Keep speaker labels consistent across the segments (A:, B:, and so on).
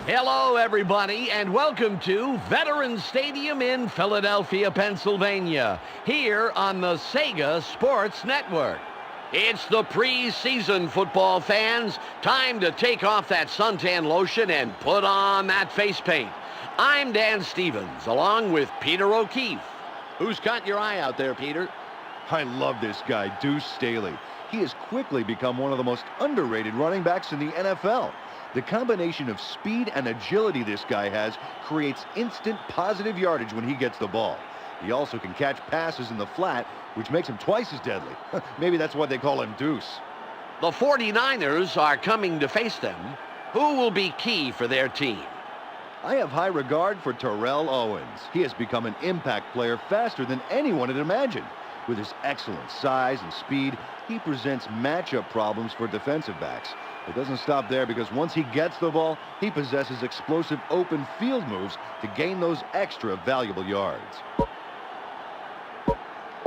A: Hello, everybody, and welcome to Veterans Stadium in Philadelphia, Pennsylvania, here on the Sega Sports Network. It's the preseason, football fans. Time to take off that suntan lotion and put on that face paint. I'm Dan Stevens, along with Peter O'Keefe. Who's caught your eye out there, Peter?
B: I love this guy, Deuce Staley. He has quickly become one of the most underrated running backs in the NFL. The combination of speed and agility this guy has creates instant positive yardage when he gets the ball. He also can catch passes in the flat, which makes him twice as deadly. Maybe that's why they call him Deuce.
A: The 49ers are coming to face them. Who will be key for their team?
B: I have high regard for Terrell Owens. He has become an impact player faster than anyone had imagined. With his excellent size and speed, he presents matchup problems for defensive backs. It doesn't stop there because once he gets the ball, he possesses explosive open field moves to gain those extra valuable yards.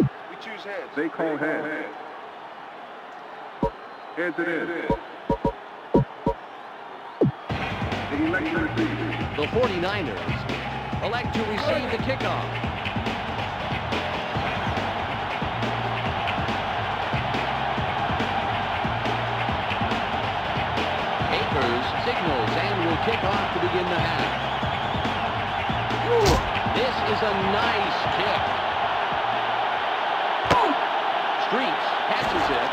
C: We choose heads. They call heads. Heads it is. They elect to receive.
A: The 49ers elect to receive the kickoff. Signals and will kick off to begin the half. This is a nice kick. Streets catches it.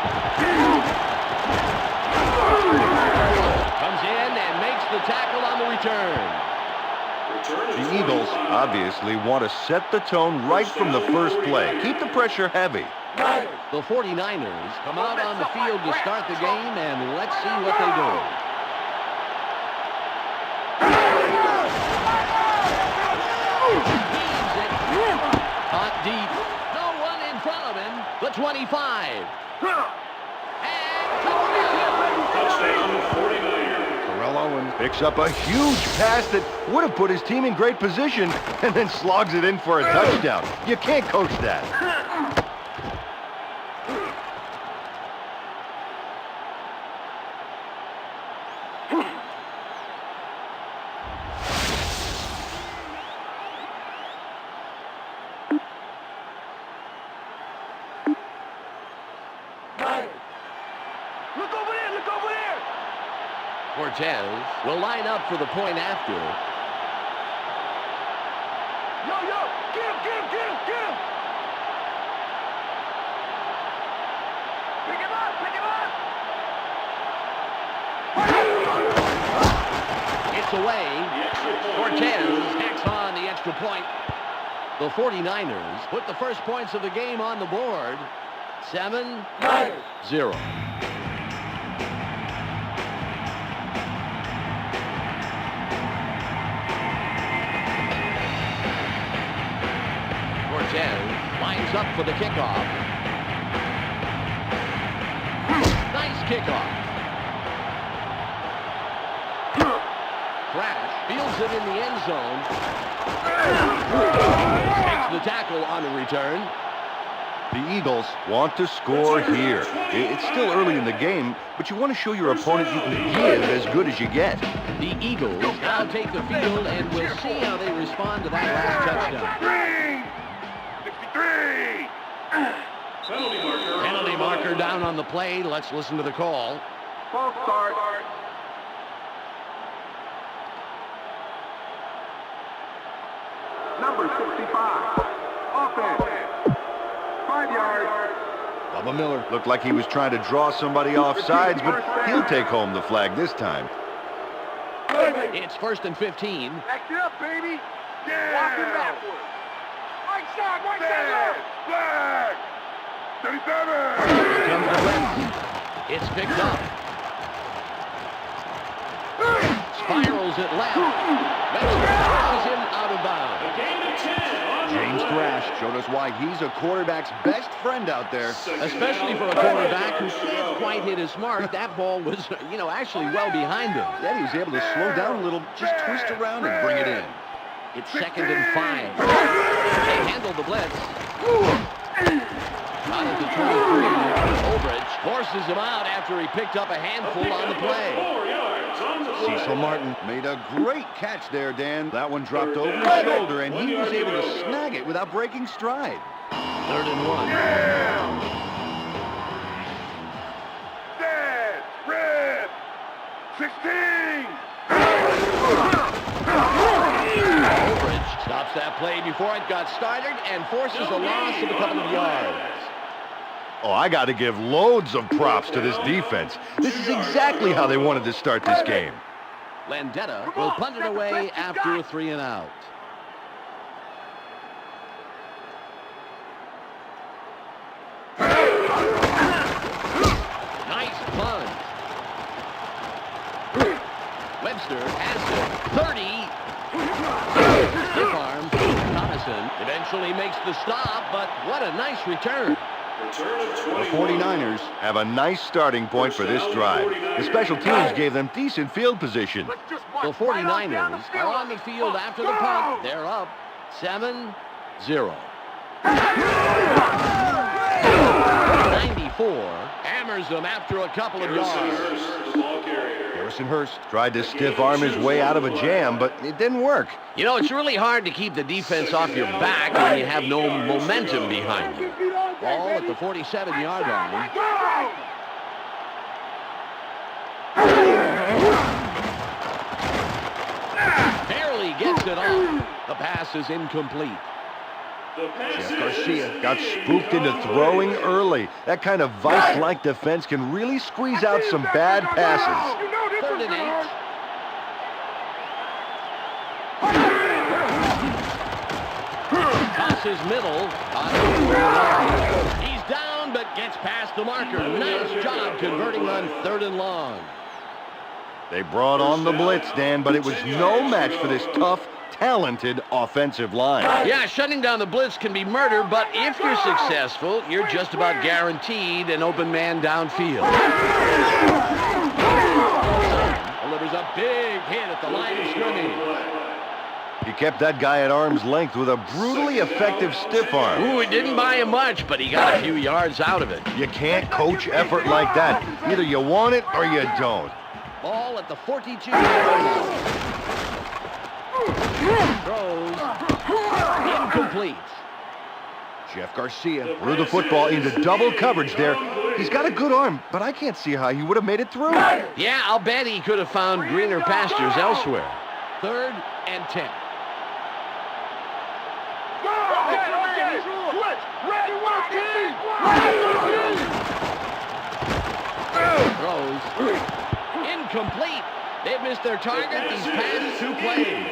A: Comes in and makes the tackle on the return.
B: The Eagles obviously want to set the tone right from the first play. Keep the pressure heavy.
A: The 49ers come out on the field to start the game, and let's see what they do. Caught deep. No one in front of him. The 25. And
D: touchdown 49ers.
B: Terrell Owens picks up a huge pass that would have put his team in great position and then slogs it in for a touchdown. You can't coach that.
A: Cortez will line up for the point after.
C: Yo, get him. Pick him up.
A: It's away. Cortez tacks on the extra point. The 49ers put the first points of the game on the board. 7-0. Lines up for the kickoff. Nice kickoff. Crash fields it in the end zone. Takes the tackle on the return.
B: The Eagles want to score here. It's still early in the game, but you want to show your opponent you can give as good as you get.
A: The Eagles now take the field, and we'll see how they respond to that last touchdown.
C: 63!
A: Penalty marker down on the play. Let's listen to the call.
C: False start. Number 65. Offense. 5 yards.
B: Bubba Miller looked like he was trying to draw somebody off sides, but he'll take home the flag this time.
A: It's 1st and 15.
C: Act it up, baby. Yeah. Walking backwards. Right side. Flag. 37.
A: Comes the blitz. It's picked up. Spirals it left. Passes him out of bounds.
B: James Thrash showed us why he's a quarterback's best friend out there.
A: Especially for a quarterback who can't quite hit his mark. That ball was, actually well behind him.
B: Then he was able to slow down a little, just twist around and bring it in.
A: It's 2nd and 5. They handle the blitz. Out at the 23. Overage forces him out after he picked up a handful on the play.
B: See Russell Martin made a great catch there, Dan. That one dropped over his shoulder, and he was able to snag it without breaking stride.
A: 3rd and 1.
C: Dead. Red. 16.
A: Overage stops that play before it got started and forces a loss of a couple of yards.
B: Oh, I got to give loads of props to this defense. This is exactly how they wanted to start this game.
A: Landetta will punt it away after a 3 and out. Nice punt. Webster has it. 30. Stiff arm. Coniston eventually makes the stop, but what a nice return.
B: The 49ers have a nice starting point for this drive. The special teams gave them decent field position.
A: The 49ers are on the field after the punt. They're up 7-0. 94 hammers them after a couple of yards.
B: Harrison Hurst tried to stiff arm his way out of a jam, but it didn't work.
A: You know, it's really hard to keep the defense off your back when you have no momentum behind you. Ball at the 47-yard line. Barely gets it off. The pass is incomplete.
B: Jeff Garcia got spooked into throwing early. That kind of vice-like defense can really squeeze out some bad passes.
A: 3rd and 8. Tosses middle. He's down, but gets past the marker. Nice job converting on 3rd and long.
B: They brought on the blitz, Dan, but it was no match for this tough, talented offensive line.
A: Yeah, shutting down the blitz can be murder, but if you're successful, you're just about guaranteed an open man downfield. Delivers a big hit at the line of scrimmage.
B: He kept that guy at arm's length with a brutally effective stiff arm.
A: Ooh, it didn't buy him much, but he got a few yards out of it.
B: You can't coach effort like that. Either you want it or you don't.
A: Ball at the 42-yard line. Throws. Incomplete.
B: Jeff Garcia threw the football into double coverage there. He's got a good arm, but I can't see how he would have made it through.
A: Yeah, I'll bet he could have found greener pastures elsewhere. 3rd and 10. Throws. Incomplete. They've missed their target these past 2 plays.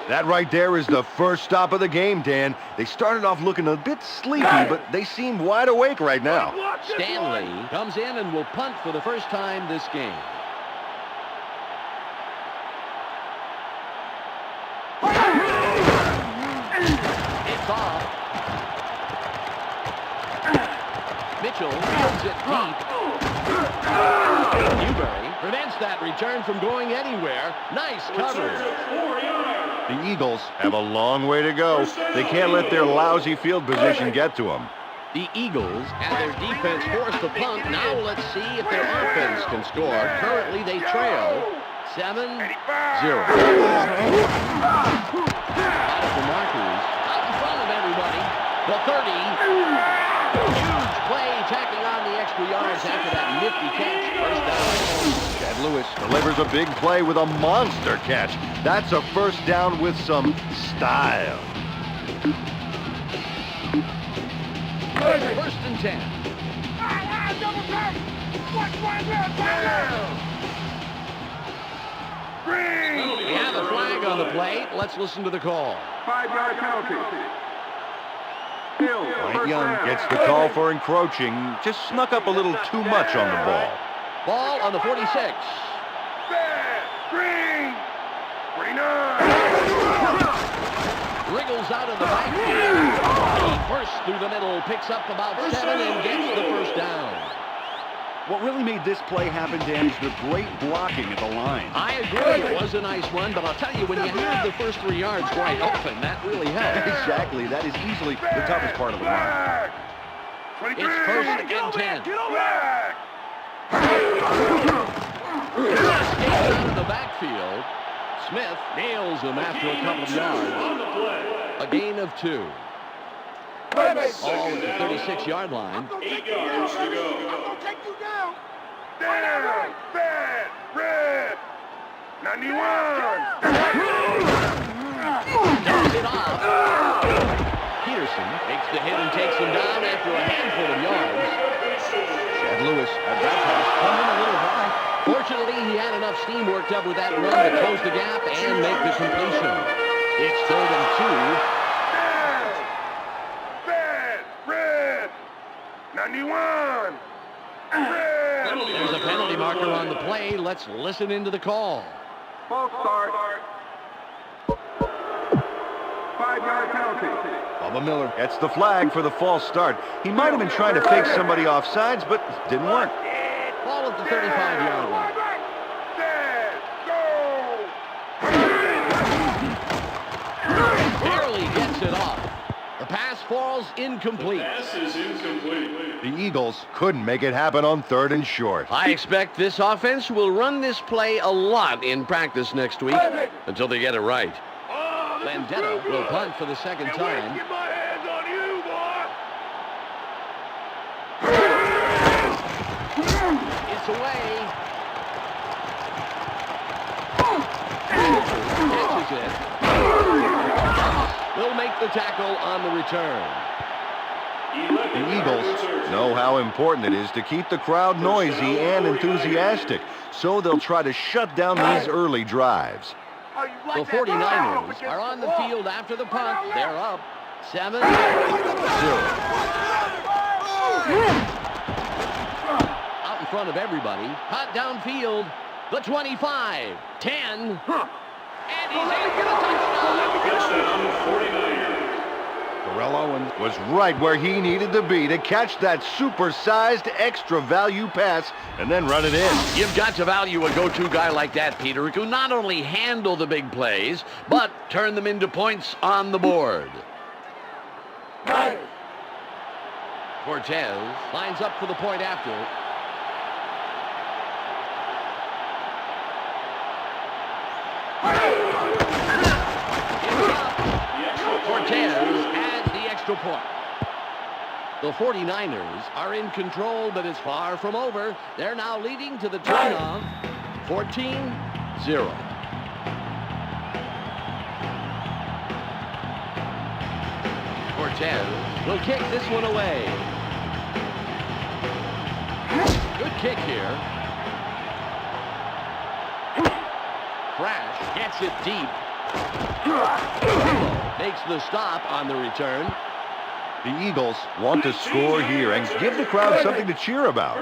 B: That right there is the first stop of the game, Dan. They started off looking a bit sleepy, but they seem wide awake right now.
A: Stanley comes in and will punt for the first time this game. It's off. Mitchell fields it deep. Newberry prevents that return from going anywhere. Nice coverage.
B: The Eagles have a long way to go. They can't let their lousy field position get to them.
A: The Eagles and their defense forced the punt. Now let's see if their offense can score. Currently they trail 7-0. Out of the markers, out in front of everybody. The 30. Huge play, tacking on the extra yards after that nifty catch. First down.
B: Chad Lewis delivers a big play with a monster catch. That's a first down with some style.
A: 1st and 10. We have a flag on the plate. Let's listen to the call.
C: 5-yard penalty.
B: Bryant Young gets the call for encroaching. Just snuck up a little too much on the ball.
A: Ball on the 46.
C: Green. 49.
A: Wriggles out of the backfield. He bursts through the middle, picks up about 7 and gets the first down.
E: What really made this play happen, Dan, is the great blocking at the line.
A: I agree. It was a nice one, but I'll tell you, when you have the first 3 yards wide open, that really helps.
E: Exactly. That is easily the toughest part of the line.
A: It's 1st and 10.
C: Get over back.
A: Out of the backfield. Smith nails him after a couple of yards.
D: On the play.
A: A gain of 2. All at the 36-yard line.
D: 8 yards to go.
C: Down, bad, red, 91.
A: Dumps it off. Peterson makes the hit and takes him down after a handful of yards.
B: Chad Lewis had that pass coming a little high.
A: Fortunately, he had enough steam worked up with that run to close the gap and make the completion. It's 3rd and 2.
C: Down, bad, red, 91. Red.
A: There's a penalty marker on the play. Let's listen into the call.
C: False start. 5-yard penalty.
B: Bubba Miller gets the flag for the false start. He might have been trying to fake somebody off sides, but it didn't work.
A: Ball at the 35-yard line.
C: Dead, go.
A: Barely gets it off. The pass falls incomplete.
D: Pass is incomplete.
B: The Eagles couldn't make it happen on 3rd and short.
A: I expect this offense will run this play a lot in practice next week until they get it right. Vendetta will punt for the second time.
C: Get my hands on you, boy.
A: It's away. Catches it. Will make the tackle on the return.
B: The Eagles know how important it is to keep the crowd noisy and enthusiastic, so they'll try to shut down these early drives.
A: The 49ers are on the field after the punt. They're up 7-0. Out in front of everybody. Hot downfield. The 25. 10. And he's in for the touchdown.
D: Touchdown, 49ers.
B: Terrell Owens was right where he needed to be to catch that super-sized extra value pass and then run it in.
A: You've got to value a go-to guy like that, Peter, who can not only handle the big plays, but turn them into points on the board. Cortez lines up for the point after. Cortez adds the extra point. The 49ers are in control, but it's far from over. They're now leading to the turnoff, 14-0. Cortez will kick this one away. Good kick here. Crash gets it deep. Makes the stop on the return.
B: The Eagles want to score here and give the crowd something to cheer about.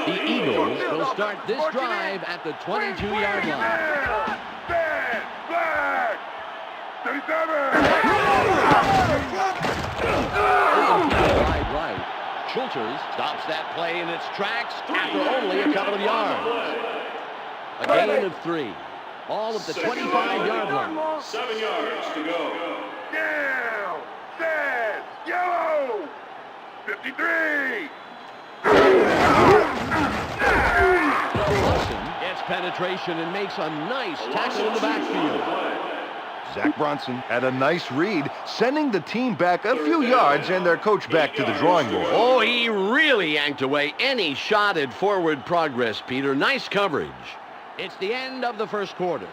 A: The Eagles will start this drive at the 22-yard line.
C: Bad, black, 37.
A: Wide right. Schulters stops that play in its tracks after only a couple of yards. A gain of 3. All at the 25-yard line.
D: 7 yards to go.
C: Down, dead, yellow, 53.
A: Wilson gets penetration and makes a nice tackle in the backfield.
B: Zach Bronson had a nice read, sending the team back a few yards and their coach back to the drawing board.
A: Oh, he really yanked away any shot at forward progress, Peter. Nice coverage. It's the end of the first quarter.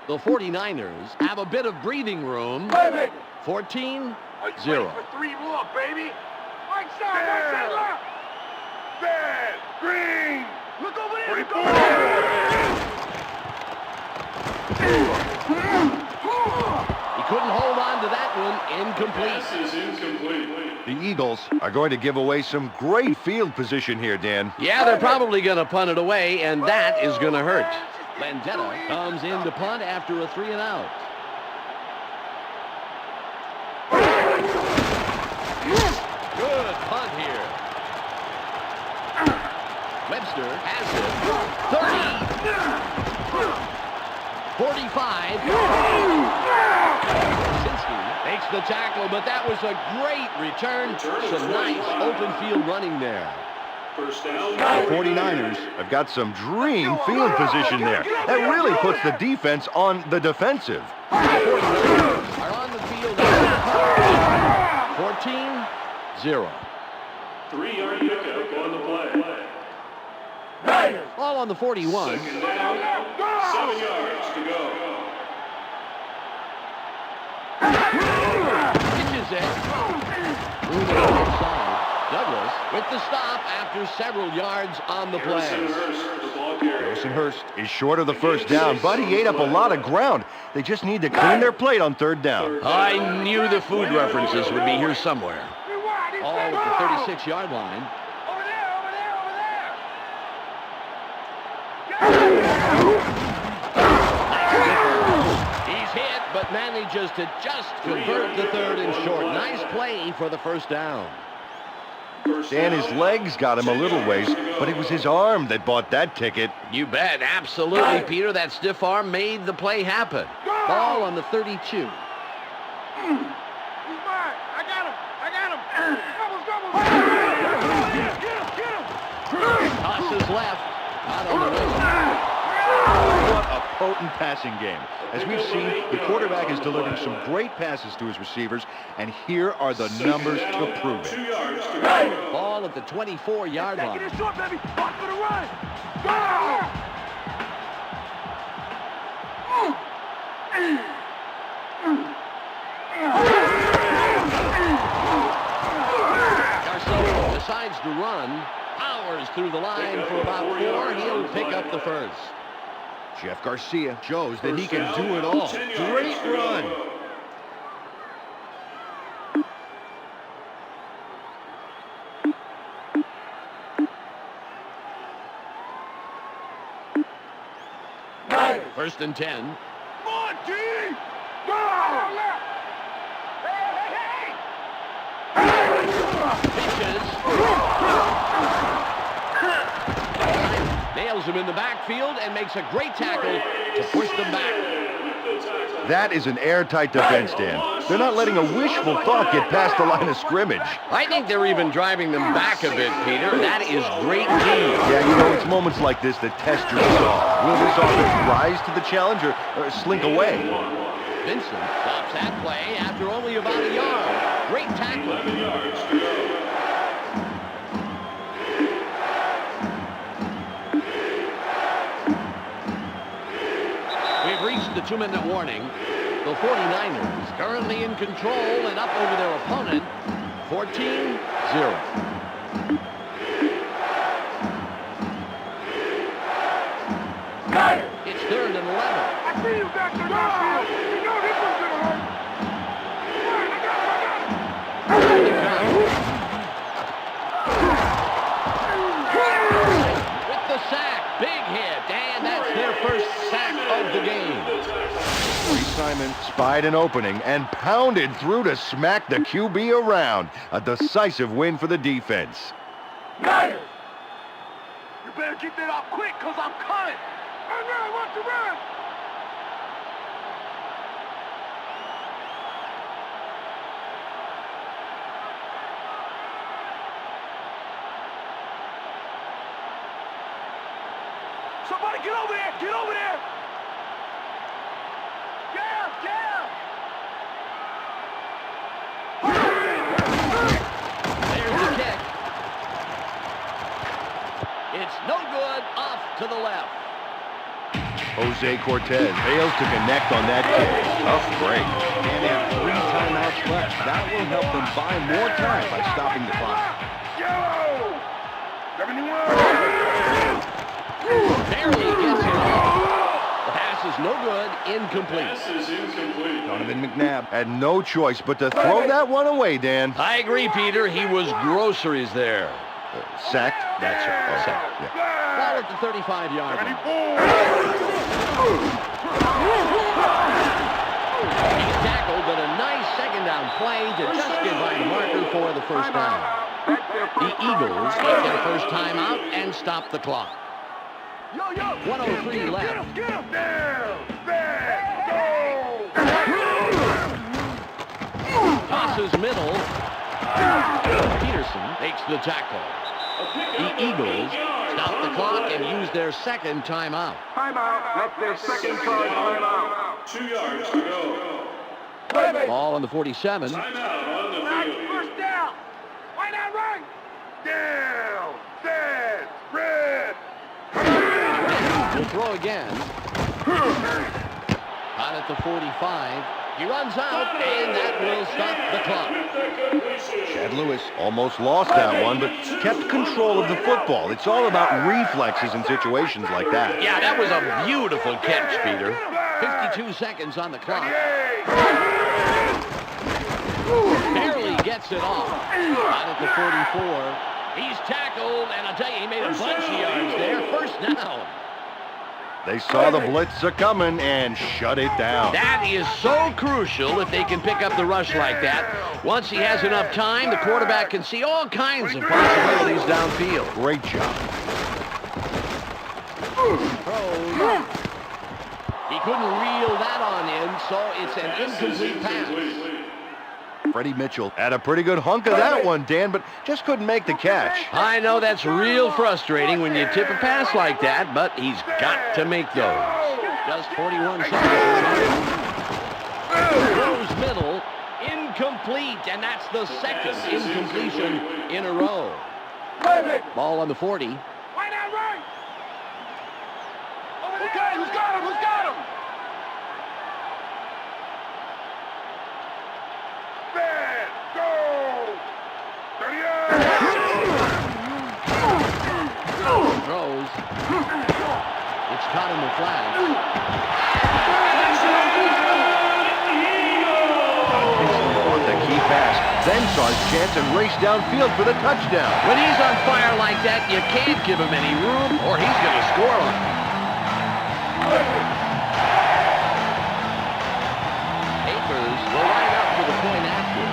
A: The 49ers have a bit of breathing room. 14-0.
C: For 3 more, baby. Right side, left. Bad, green. Look over there. 44.
A: He couldn't hold on to that one. Incomplete.
D: Pass is incomplete.
B: The Eagles are going to give away some great field position here, Dan.
A: Yeah, they're probably going to punt it away, and that is going to hurt. Vendetta comes in to punt after a 3-and-out. Good punt here. Webster has it. 30. 45. Sinski makes the tackle, but that was a great return. Some nice open field running there.
D: First down.
B: The 49ers have got some dream field position there. That really puts the defense on the defensive.
A: The 49ers are on the field. 14-0.
D: 3-yard pickup on the play.
A: Ball on the 41.
D: Second down. 7 yards to go.
A: Pitches it. Moving inside. Douglas with the stop after several yards on the play.
D: Harrison Hurst, the ball carrier.
B: Harrison Hurst is short of the first down, but he ate up a lot of ground. They just need to clean their plate on third down.
A: I knew the food references would be here somewhere. All at the 36-yard line.
C: Over there.
A: He's hit, but manages to just convert the third and short. Nice play for the first down.
B: Dan, his legs got him a little ways, but it was his arm that bought that ticket.
A: You bet. Absolutely, Peter. That stiff arm made the play happen. Ball on the 32.
C: He's mine. I got him. Double. Get him.
A: Tosses left. Out on the wing.
B: What a potent passing game. As we've seen, the quarterback is delivering some great passes to his receivers, and here are the numbers to prove
D: 2
B: it.
D: yards to go.
A: Ball at the 24-yard line.
C: Get it short, baby. Watch for the run. Go!
A: Garcia decides to run. Powers through the line for about 4. He'll pick up the first.
B: Jeff Garcia shows that he can do it all. Great run.
A: First and 10.
C: Come on, G! Go!
A: Pitches. Nails him in the backfield and makes a great tackle to push them back.
B: That is an airtight defense, Dan. They're not letting a wishful thought get past the line of scrimmage.
A: I think they're even driving them back a bit, Peter. That is great D.
B: Yeah, you know, it's moments like this that test your resolve. Will this offense rise to the challenge or slink away?
A: Vincent stops that play after only about a yard. Great tackle.
D: 11 yards to go.
A: We've reached the 2-minute warning. The 49ers currently in control and up over their opponent, 14-0. It's 3rd and 11.
C: I see you back there, downfield. You know this one's gonna hurt.
A: With the sack, big hit, and that's their first sack of the game.
B: Reece Simon spied an opening and pounded through to smack the QB around. A decisive win for the defense.
C: You better get that off quick, cause I'm coming. I want to run. Somebody get over there! Get over there! Yeah!
A: There's the kick. It's no good, off to the left.
B: Jose Cortez fails to connect on that kick. Tough break.
E: And they have 3 timeouts left. That will help them buy more time by stopping the clock.
C: Yellow! 71!
A: Barely gets it off. The pass is no good, incomplete.
D: Pass is incomplete.
B: Donovan McNabb had no choice but to throw that one away, Dan.
A: I agree, Peter. He was groceries there.
B: Sacked?
A: That's right.
B: Okay,
A: Sacked.
B: yeah.
A: Ball at the 35-yard line.
C: 74!
A: He's tackled, but a nice second down play to just get by the marker for the first down. The Eagles take their first timeout and stop the clock. 1:03 left.
C: Get him! Down! Back! Go!
A: Tosses middle. Peterson makes the tackle. The Eagles stop the clock and use their second timeout.
C: Timeout. That's their second charge timeout.
D: 2 yards to go.
A: Ball on the 47.
D: Timeout on the
C: Right,
D: field.
C: first down. Why not run? Down. Set. Red.
A: Will throw again. Out at the 45. He runs out, and that will stop the clock.
B: Chad Lewis almost lost that one, but kept control of the football. It's all about reflexes in situations like that.
A: Yeah, that was a beautiful catch, Peter. 52 seconds on the clock. Barely gets it off. Out at the 44. He's tackled, and I'll tell you, he made a bunch of yards there. First down.
B: They saw the blitzer coming and shut it down.
A: That is so crucial if they can pick up the rush like that. Once he has enough time, the quarterback can see all kinds of possibilities downfield.
B: Great job.
A: Throws. He couldn't reel that on in, so it's an incomplete pass.
B: Freddie Mitchell had a pretty good hunk of that one, Dan, but just couldn't make the catch.
A: I know that's real frustrating when you tip a pass like that, but he's got to make those. Just 41 seconds. Throws middle, incomplete, and that's the second incompletion in a row. Ball on the 40.
C: Why not run? Over there. Okay, who's got him? Who's got him? Set. Go. 38.
A: Throws. It's caught in the flag.
B: On the key pass, then saw his chance and raced downfield for the touchdown.
A: When he's on fire like that, you can't give him any room or he's going to score on you. Akers will line up for the point after.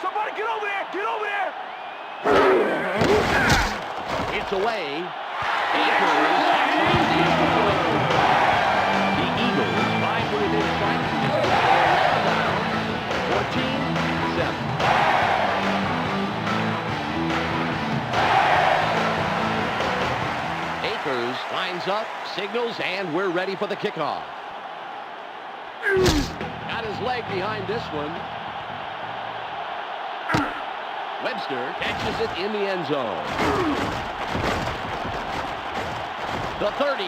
C: Somebody get over there. Get over there.
A: It's away. Akers tries to use the point. The Eagles 5 within strikes in this ball. Now down 14-7. Akers lines up, signals, and we're ready for the kickoff. Got his leg behind this one. Webster catches it in the end zone. The 30.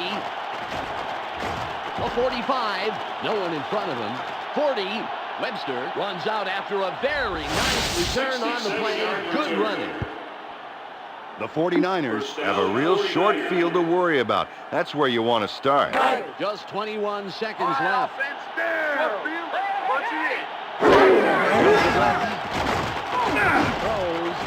A: The 45. No one in front of him. 40. Webster runs out after a very nice return on the play. Good running.
B: The 49ers have a real short field to worry about. That's where you want to start.
A: Just 21 seconds left.
C: Offense down. Punch it in.
A: Throws.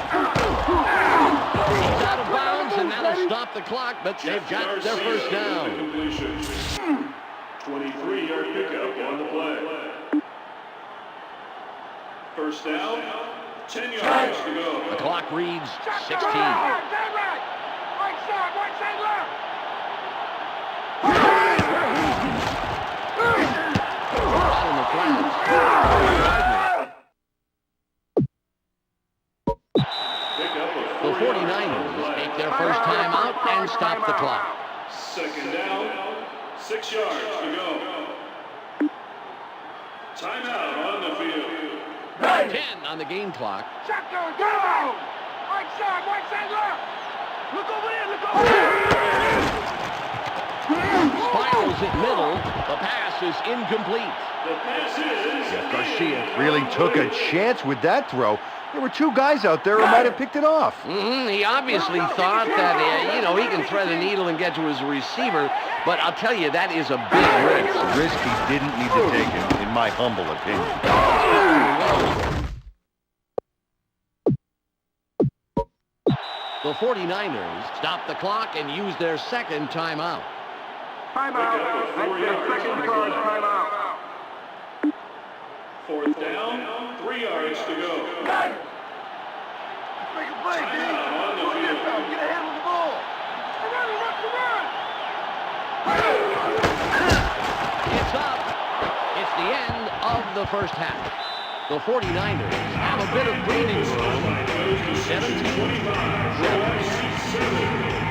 A: He's out of bounds, and that'll stop the clock, but they've got their first down.
D: 23-yard pickup on the play. First down, 10 yards to go.
A: The clock reads 16.
C: Right side left.
A: Out in the flats. The 49ers take their first time out and stop the clock.
D: Second down, 6 yards to go. Timeout on the field.
A: 10 on the game clock.
C: Shotgun, go! Right side left. Look over there.
A: Spirals it middle. The pass is incomplete.
D: The pass is...
B: Jeff Garcia really took a chance with that throw. There were two guys out there who might have picked it off.
A: He obviously thought that, he can thread a needle and get to his receiver, but I'll tell you, that is a big risk.
B: A risk he didn't need to take, in my humble opinion.
A: The 49ers stop the clock and use their second timeout.
C: Timeout. That's their second charge timeout.
D: Fourth down, 3 yards to go.
C: Make a play, D.
D: On the field.
C: Get ahead with the ball. Run.
A: It's up. It's the end of the first half. The 49ers have a bit of breathing room. 17-7.